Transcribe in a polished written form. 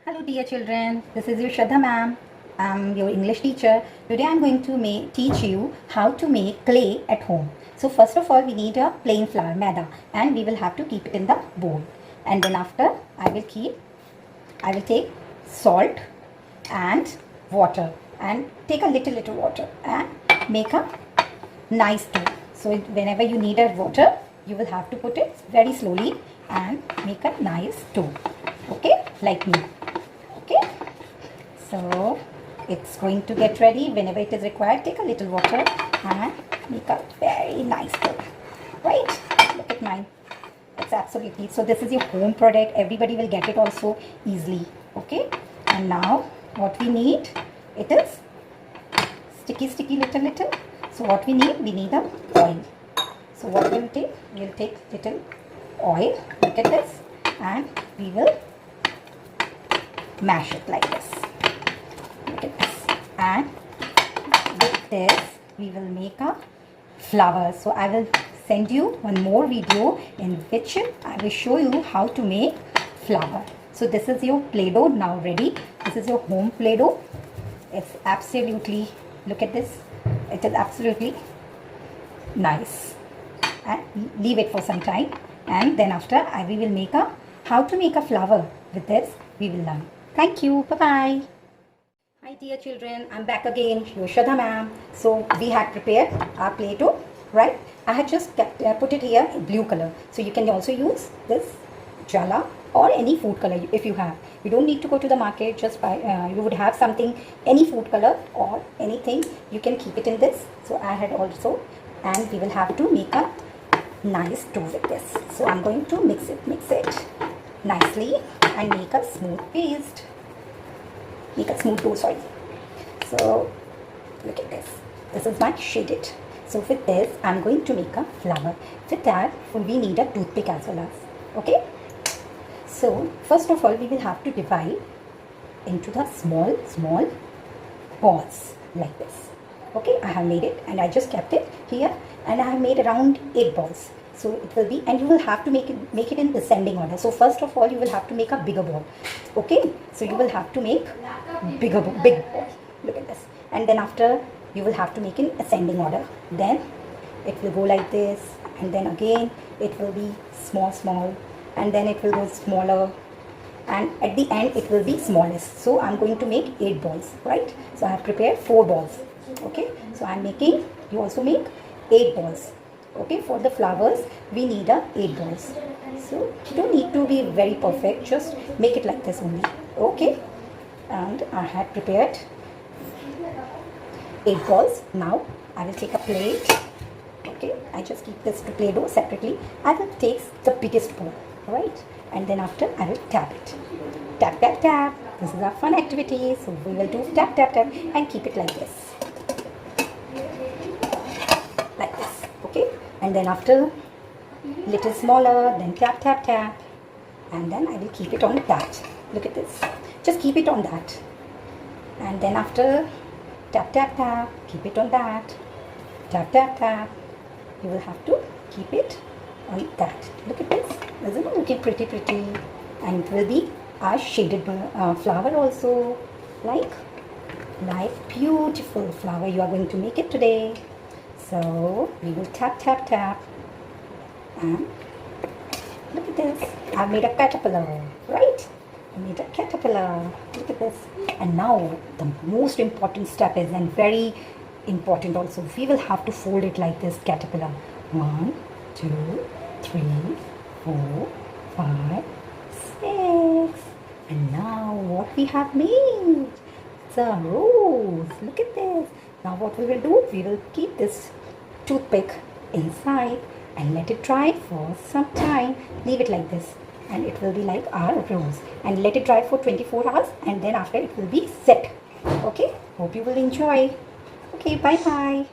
Hello dear children, this is your Shraddha ma'am. I'm your English teacher. Today I'm going to teach you how to make clay at home. So first of all we need a plain flour maida and we will have to keep it in the bowl. And then after I will take salt and water and take a little water and make a nice dough. So whenever you need a water you will have to put it very slowly and make a nice dough. Okay, like me. Okay, so it's going to get ready. Whenever it is required, take a little water and make a very nice dough. Right, look at mine. It's absolutely, so this is your home product. Everybody will get it also easily. Okay, and now what we need, it is sticky little. So what we need a oil. So what we'll take little oil. Look at this, and we will mash it like this. Look at this, and with this we will make a flower. So I will send you one more video in which I will show you how to make flower. So this is your play-doh now ready. This is your home play-doh. It's absolutely, look at this, it is absolutely nice. And leave it for some time, and then after we will make a how to make a flower. With this we will learn. Thank you. Bye-bye. Hi dear children, I'm back again, your Shraddha ma'am. So we had prepared our play-doh, right? I had just put it here in blue color. So you can also use this jala or any food color if you have. You don't need to go to the market, just buy, you would have something, any food color or anything, you can keep it in this. So I had also, and we will have to make a nice dough with this. So I'm going to mix it nicely and make a smooth paste. Make a smooth dough, sorry. So look at this. This is my shaded. So with this, I'm going to make a flower. With that, we need a toothpick as well as. Okay. So first of all, we will have to divide into the small balls like this. Okay, I have made it and I just kept it here, and I have made around 8 balls. So it will be, and you will have to make it in descending order. So first of all, you will have to make a bigger ball. Okay, so you will have to make big ball. Look at this, and then after you will have to make in ascending order. Then it will go like this, and then again it will be small, and then it will go smaller, and at the end it will be smallest. So I'm going to make 8 balls, right? So I have prepared 4 balls. Okay, so I'm making, you also make 8 balls. Okay, for the flowers we need a 8 balls. So you don't need to be very perfect, just make it like this only. Okay, and I had prepared 8 balls. Now I will take a plate. Okay, I just keep this to play-doh separately. I will take the biggest ball, right? And then after I will tap it. Tap. This is our fun activity. So we will do tap and keep it like this. Like this. Okay, and then after little smaller, then tap, and then I will keep it on that. Look at this, just keep it on that, and then after tap, keep it on that, tap. You will have to keep it on that. Look at this, isn't it looking pretty? And it will be a shaded flower also, like beautiful flower you are going to make it today. So we will tap, and look at this. I've made a caterpillar, right? I made a caterpillar. Look at this. And now the most important step is, and very important also, we will have to fold it like this caterpillar. 1, 2, 3, 4, 5, 6. And now what we have made? It's a rose. Look at this. Now what we will do, we will keep this toothpick inside and let it dry for some time. Leave it like this and it will be like our rose, and let it dry for 24 hours, and then after it will be set. Okay, hope you will enjoy. Okay, bye.